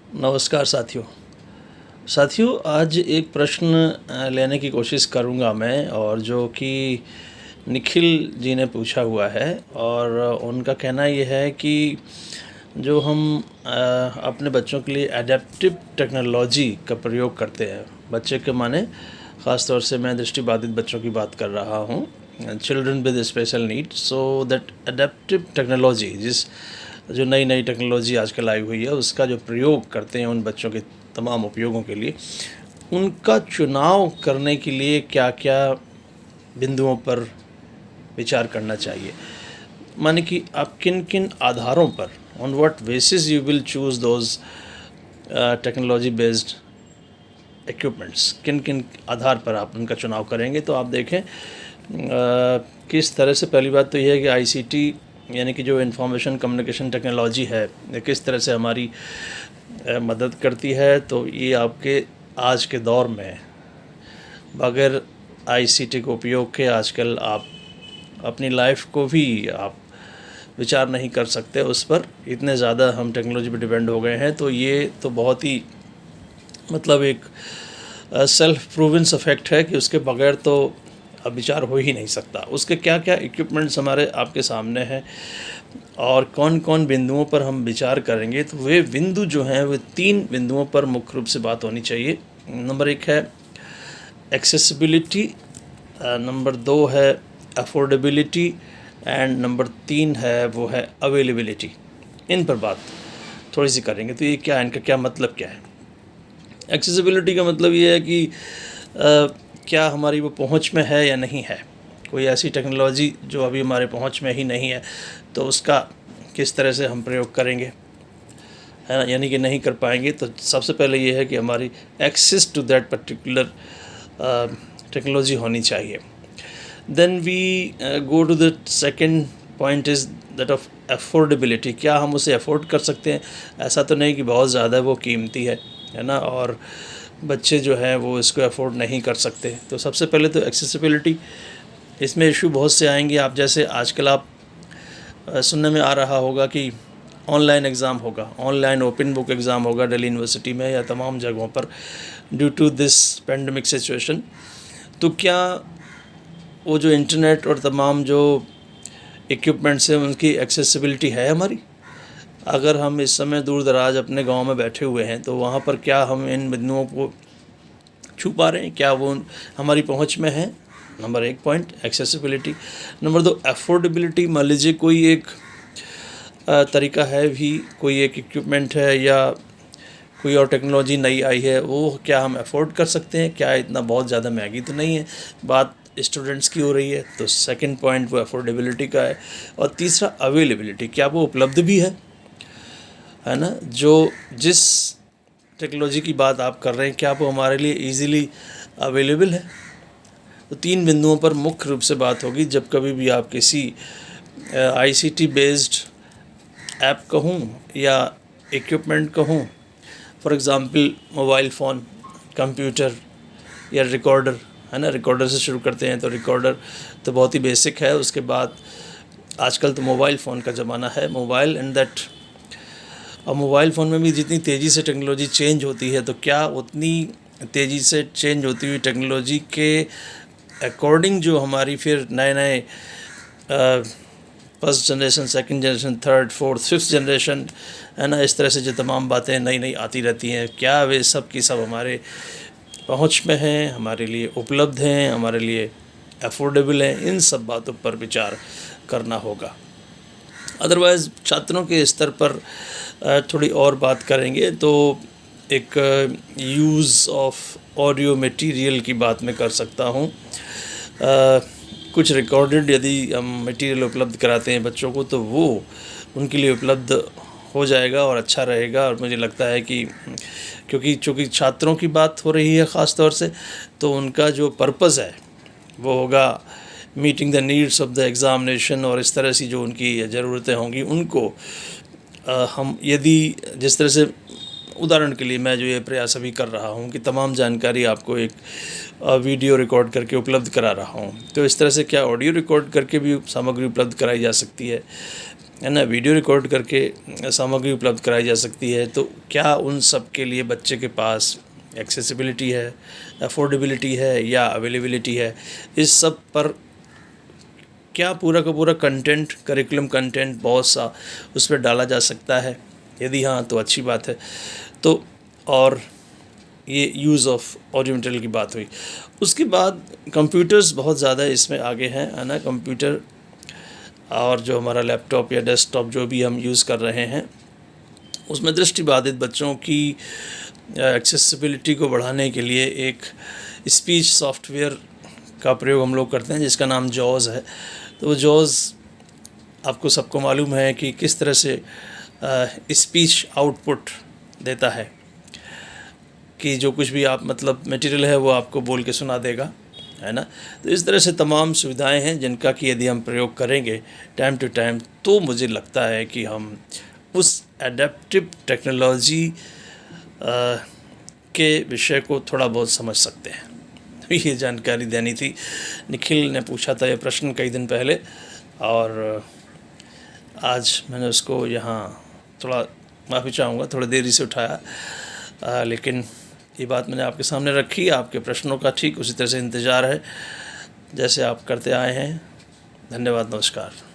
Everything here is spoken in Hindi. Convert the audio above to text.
नमस्कार साथियों। आज एक प्रश्न लेने की कोशिश करूंगा मैं, और जो कि निखिल जी ने पूछा हुआ है। और उनका कहना ये है कि जो हम अपने बच्चों के लिए एडेप्टिव टेक्नोलॉजी का प्रयोग करते हैं, बच्चे के माने ख़ास तौर से मैं दृष्टिबाधित बच्चों की बात कर रहा हूँ, children with special need. So that adaptive technology, जो नई नई टेक्नोलॉजी आजकल आई हुई है, उसका जो प्रयोग करते हैं उन बच्चों के तमाम उपयोगों के लिए, उनका चुनाव करने के लिए क्या क्या बिंदुओं पर विचार करना चाहिए। माने कि आप किन किन आधारों पर, on what basis you will choose those technology based equipments, किन किन आधार पर आप उनका चुनाव करेंगे। तो आप देखें किस तरह से, पहली बात तो यह है कि आईसीटी यानी कि जो इंफॉर्मेशन कम्युनिकेशन टेक्नोलॉजी है, किस तरह से हमारी मदद करती है। तो ये आपके आज के दौर में बगैर आईसीटी को उपयोग के आजकल आप अपनी लाइफ को भी आप विचार नहीं कर सकते उस पर, इतने ज़्यादा हम टेक्नोलॉजी पर डिपेंड हो गए हैं। तो ये तो बहुत ही मतलब एक सेल्फ प्रूवेंस इफेक्ट है कि उसके बगैर तो अब विचार हो ही नहीं सकता। उसके क्या क्या इक्विपमेंट्स हमारे आपके सामने हैं और कौन कौन बिंदुओं पर हम विचार करेंगे। तो वे बिंदु जो हैं वे 3 बिंदुओं पर मुख्य रूप से बात होनी चाहिए। नंबर 1 है एक्सेसिबिलिटी, नंबर 2 है अफोर्डेबिलिटी, एंड नंबर 3 है वो है अवेलेबिलिटी। इन पर बात थोड़ी सी करेंगे। तो ये क्या है, इनका क्या मतलब क्या है। एक्सेसिबिलिटी का मतलब ये है कि क्या हमारी वो पहुंच में है या नहीं है। कोई ऐसी टेक्नोलॉजी जो अभी हमारे पहुंच में ही नहीं है, तो उसका किस तरह से हम प्रयोग करेंगे, है ना, यानी कि नहीं कर पाएंगे। तो सबसे पहले ये है कि हमारी access to that particular technology होनी चाहिए। Then we go to the second point is that of affordability. क्या हम उसे अफोर्ड कर सकते हैं। ऐसा तो नहीं कि बहुत ज़्यादा वो कीमती है ना, और बच्चे जो हैं वो इसको अफोर्ड नहीं कर सकते। तो सबसे पहले तो एक्सेसिबिलिटी, इसमें इशू बहुत से आएंगे। आप जैसे आजकल आप सुनने में आ रहा होगा कि ऑनलाइन एग्ज़ाम होगा, ऑनलाइन ओपन बुक एग्ज़ाम होगा दिल्ली यूनिवर्सिटी में या तमाम जगहों पर due to this pandemic situation. तो क्या वो जो इंटरनेट और तमाम जो इक्विपमेंट्स हैं उनकी एक्सेसिबिलिटी है हमारी। अगर हम इस समय दूर दराज अपने गांव में बैठे हुए हैं, तो वहाँ पर क्या हम इन बिंदुओं को छू पा रहे हैं, क्या वो हमारी पहुँच में है। Number 1 point accessibility. Number 2 affordability. मान लीजिए कोई एक तरीका है भी, कोई एक इक्विपमेंट है या कोई और टेक्नोलॉजी नई आई है, वो क्या हम अफोर्ड कर सकते हैं, क्या इतना बहुत ज़्यादा महंगी तो नहीं है। बात स्टूडेंट्स की हो रही है, तो सेकंड पॉइंट वो अफोर्डेबिलिटी का है। और तीसरा अवेलेबिलिटी, क्या वो उपलब्ध भी है ना। जो जिस टेक्नोलॉजी की बात आप कर रहे हैं, क्या वो हमारे लिए इजीली अवेलेबल है। तो 3 बिंदुओं पर मुख्य रूप से बात होगी जब कभी भी आप किसी आईसीटी बेस्ड ऐप कहूँ या इक्विपमेंट कहूँ, for example mobile phone, computer या रिकॉर्डर, है ना। रिकॉर्डर से शुरू करते हैं, तो रिकॉर्डर तो बहुत ही बेसिक है। उसके बाद आजकल तो मोबाइल फ़ोन का ज़माना है, मोबाइल एंड दैट। और मोबाइल फ़ोन में भी जितनी तेज़ी से टेक्नोलॉजी चेंज होती है, तो क्या उतनी तेज़ी से चेंज होती हुई टेक्नोलॉजी के अकॉर्डिंग जो हमारी फिर नए नए first generation, second generation, third, fourth, fifth generation, है ना, इस तरह से जो तमाम बातें नई नई आती रहती हैं, क्या वे सब की सब हमारे पहुंच में हैं, हमारे लिए उपलब्ध हैं, हमारे लिए अफोर्डेबल हैं। इन सब बातों पर विचार करना होगा। अदरवाइज़ छात्रों के स्तर पर थोड़ी और बात करेंगे तो एक यूज़ ऑफ ऑडियो मटेरियल की बात मैं कर सकता हूँ। कुछ रिकॉर्डेड यदि हम मटेरियल उपलब्ध कराते हैं बच्चों को, तो वो उनके लिए उपलब्ध हो जाएगा और अच्छा रहेगा। और मुझे लगता है कि क्योंकि चूँकि छात्रों की बात हो रही है ख़ास तौर से, तो उनका जो पर्पज़ है वो होगा meeting the needs of the examination, और इस तरह से जो उनकी ज़रूरतें होंगी उनको हम यदि जिस तरह से, उदाहरण के लिए मैं जो ये प्रयास अभी कर रहा हूँ कि तमाम जानकारी आपको एक वीडियो रिकॉर्ड करके उपलब्ध करा रहा हूँ, तो इस तरह से क्या ऑडियो रिकॉर्ड करके भी सामग्री उपलब्ध कराई जा सकती है। है ना, वीडियो रिकॉर्ड करके सामग्री उपलब्ध कराई जा सकती है, तो क्या उन सब के लिए बच्चे के पास एक्सेसिबिलिटी है, अफोर्डेबिलिटी है या अवेलेबिलिटी है? इस सब पर क्या पूरा का पूरा कंटेंट, करिकुलम कंटेंट बहुत सा उस पर डाला जा सकता है? यदि हाँ तो अच्छी बात है। तो और ये यूज़ ऑफ ऑडियो मटेरियल की बात हुई। उसके बाद कंप्यूटर्स बहुत ज़्यादा इसमें आगे हैं, है ना। कंप्यूटर और जो हमारा लैपटॉप या डेस्कटॉप जो भी हम यूज़ कर रहे हैं, उसमें दृष्टिबाधित बच्चों की एक्सेसिबिलिटी को बढ़ाने के लिए एक स्पीच सॉफ्टवेयर का प्रयोग हम लोग करते हैं जिसका नाम जॉज़ है। तो वो जॉज़ आपको सबको मालूम है कि किस तरह से स्पीच आउटपुट देता है, कि जो कुछ भी आप मतलब मटेरियल है वो आपको बोल के सुना देगा, है ना। तो इस तरह से तमाम सुविधाएं हैं जिनका कि यदि हम प्रयोग करेंगे टाइम टू टाइम, तो मुझे लगता है कि हम उस एडेप्टिव टेक्नोलॉजी के विषय को थोड़ा बहुत समझ सकते हैं। तो ये जानकारी देनी थी। निखिल ने पूछा था ये प्रश्न कई दिन पहले, और आज मैंने उसको यहाँ थोड़ा, माफ़ी चाहूँगा, थोड़ा देरी से उठाया, लेकिन ये बात मैंने आपके सामने रखी। आपके प्रश्नों का ठीक उसी तरह से इंतज़ार है जैसे आप करते आए हैं। धन्यवाद, नमस्कार।